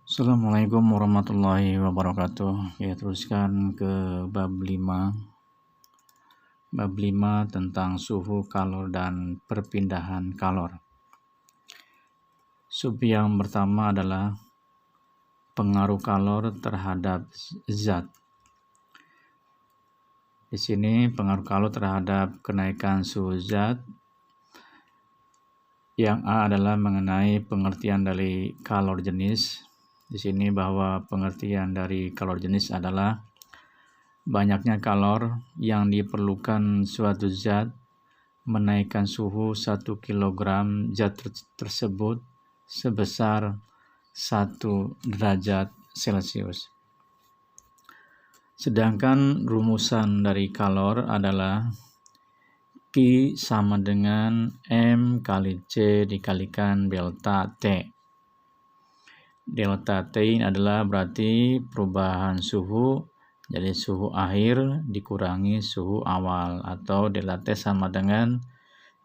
Assalamualaikum warahmatullahi wabarakatuh. Ya, teruskan ke bab 5. Bab 5 tentang suhu kalor dan perpindahan kalor. Sub yang pertama adalah pengaruh kalor terhadap zat. Di sini pengaruh kalor terhadap kenaikan suhu zat. Yang A adalah mengenai pengertian dari kalor jenis. Di sini bahwa pengertian dari kalor jenis adalah banyaknya kalor yang diperlukan suatu zat menaikkan suhu 1 kg zat tersebut sebesar 1 derajat Celcius. Sedangkan rumusan dari kalor adalah Q sama dengan M kali C dikalikan delta T. Delta T ini adalah berarti perubahan suhu, jadi suhu akhir dikurangi suhu awal, atau delta T sama dengan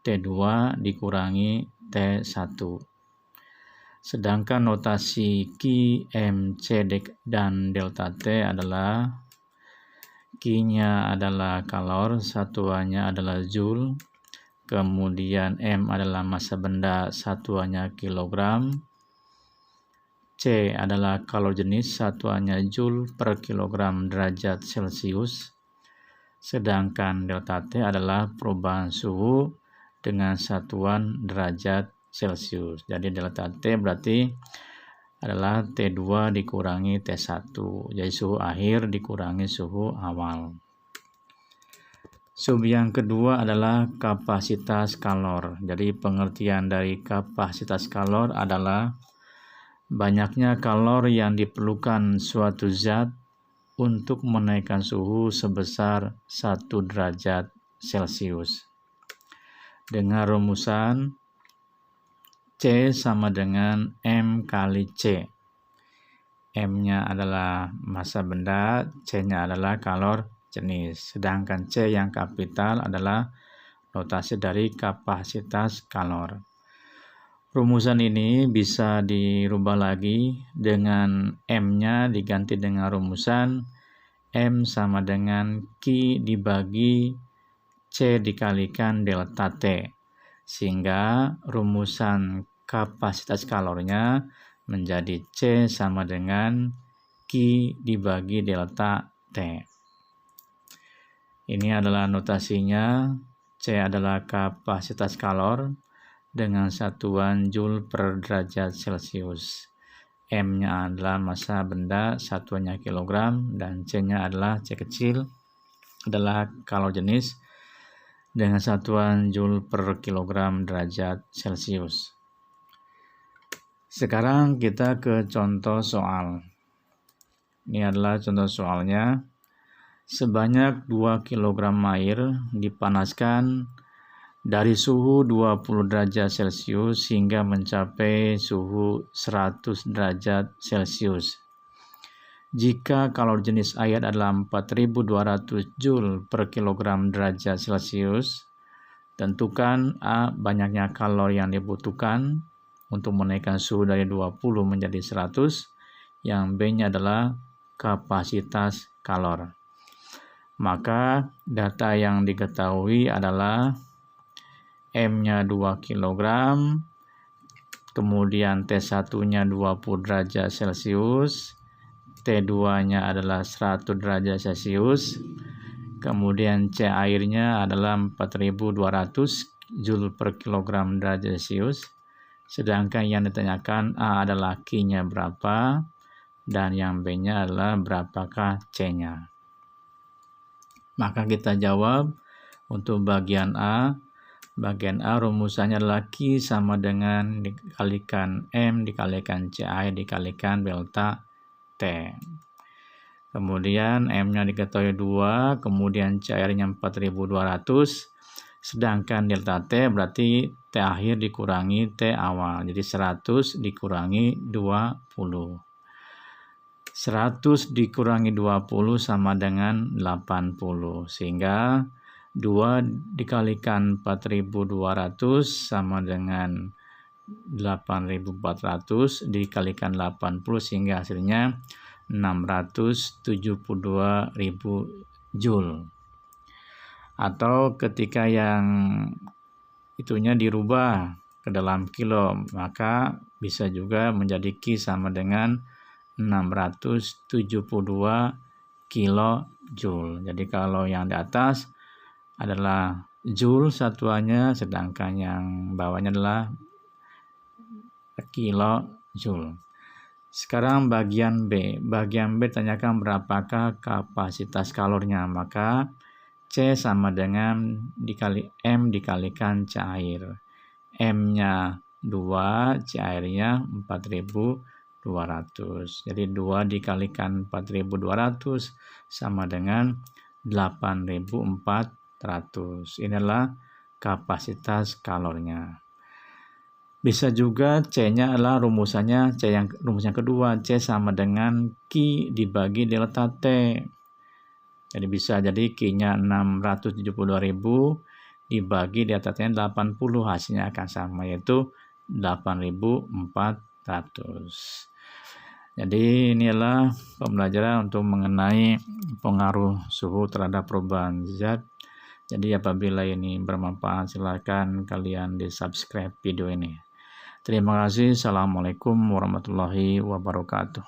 T2 dikurangi T1. Sedangkan notasi Q, M, C, dan delta T adalah Q-nya adalah kalor, satuannya adalah joule, kemudian M adalah massa benda, satuannya kilogram, C adalah kalor jenis, satuannya joule per kilogram derajat Celcius, sedangkan delta T adalah perubahan suhu dengan satuan derajat Celcius. Jadi delta T berarti adalah T2 dikurangi T1, jadi suhu akhir dikurangi suhu awal. Sub yang kedua adalah kapasitas kalor. Jadi pengertian dari kapasitas kalor adalah banyaknya kalor yang diperlukan suatu zat untuk menaikkan suhu sebesar 1 derajat Celcius. Dengan rumusan C sama dengan M kali C. M-nya adalah massa benda, C-nya adalah kalor jenis. Sedangkan C yang kapital adalah notasi dari kapasitas kalor. Rumusan ini bisa dirubah lagi dengan M-nya diganti dengan rumusan M sama dengan Q dibagi C dikalikan delta T. Sehingga rumusan kapasitas kalornya menjadi C sama dengan Q dibagi delta T. Ini adalah notasinya. C adalah kapasitas kalor dengan satuan joule per derajat Celcius. M-nya adalah massa benda, satuannya kilogram, dan C-nya adalah C kecil adalah kalor jenis dengan satuan joule per kilogram derajat Celcius. Sekarang kita ke contoh soal. Ini adalah contoh soalnya. Sebanyak 2 kg air dipanaskan dari suhu 20 derajat Celcius hingga mencapai suhu 100 derajat Celcius. Jika kalor jenis air adalah 4200 Joule per kilogram derajat Celcius, tentukan A. banyaknya kalor yang dibutuhkan untuk menaikkan suhu dari 20 menjadi 100, yang B-nya adalah kapasitas kalor. Maka data yang diketahui adalah M-nya 2 kg, kemudian T1-nya 20 derajat Celcius, T2-nya adalah 100 derajat Celcius, kemudian C airnya adalah 4200 Joule per kilogram derajat Celcius, sedangkan yang ditanyakan A adalah Q-nya berapa, dan yang B-nya adalah berapakah C-nya. Maka kita jawab untuk bagian A. Bagian A rumusannya adalah Q sama dengan dikalikan M dikalikan C air dikalikan delta T. Kemudian M-nya diketahui 2, kemudian C airnya 4200, sedangkan delta T berarti T akhir dikurangi T awal, jadi 100 dikurangi 20. 100 dikurangi 20 sama dengan 80, sehingga 2 dikalikan 4200 sama dengan 8.400 dikalikan 80 sehingga hasilnya 672.000 Joule. Atau ketika yang itunya dirubah ke dalam kilo, maka bisa juga menjadi Q sama dengan 672 kilojoule. Jadi kalau yang di atas adalah joule satuannya, sedangkan yang bawahnya adalah kilojoule. Sekarang bagian B. Bagian B tanyakan berapakah kapasitas kalornya. Maka C sama dengan M dikalikan cair. M-nya 2, cairnya 4.200. Jadi 2 dikalikan 4.200 sama dengan 8.400. Inilah kapasitas kalornya. Bisa juga C-nya adalah rumus yang kedua, C sama dengan Q dibagi delta T. Jadi bisa jadi Q-nya 672.000 dibagi delta T-nya 80, hasilnya akan sama, yaitu 8.400. Jadi inilah pembelajaran untuk mengenai pengaruh suhu terhadap perubahan zat. Jadi apabila ini bermanfaat, silakan kalian di-subscribe video ini. Terima kasih. Assalamualaikum warahmatullahi wabarakatuh.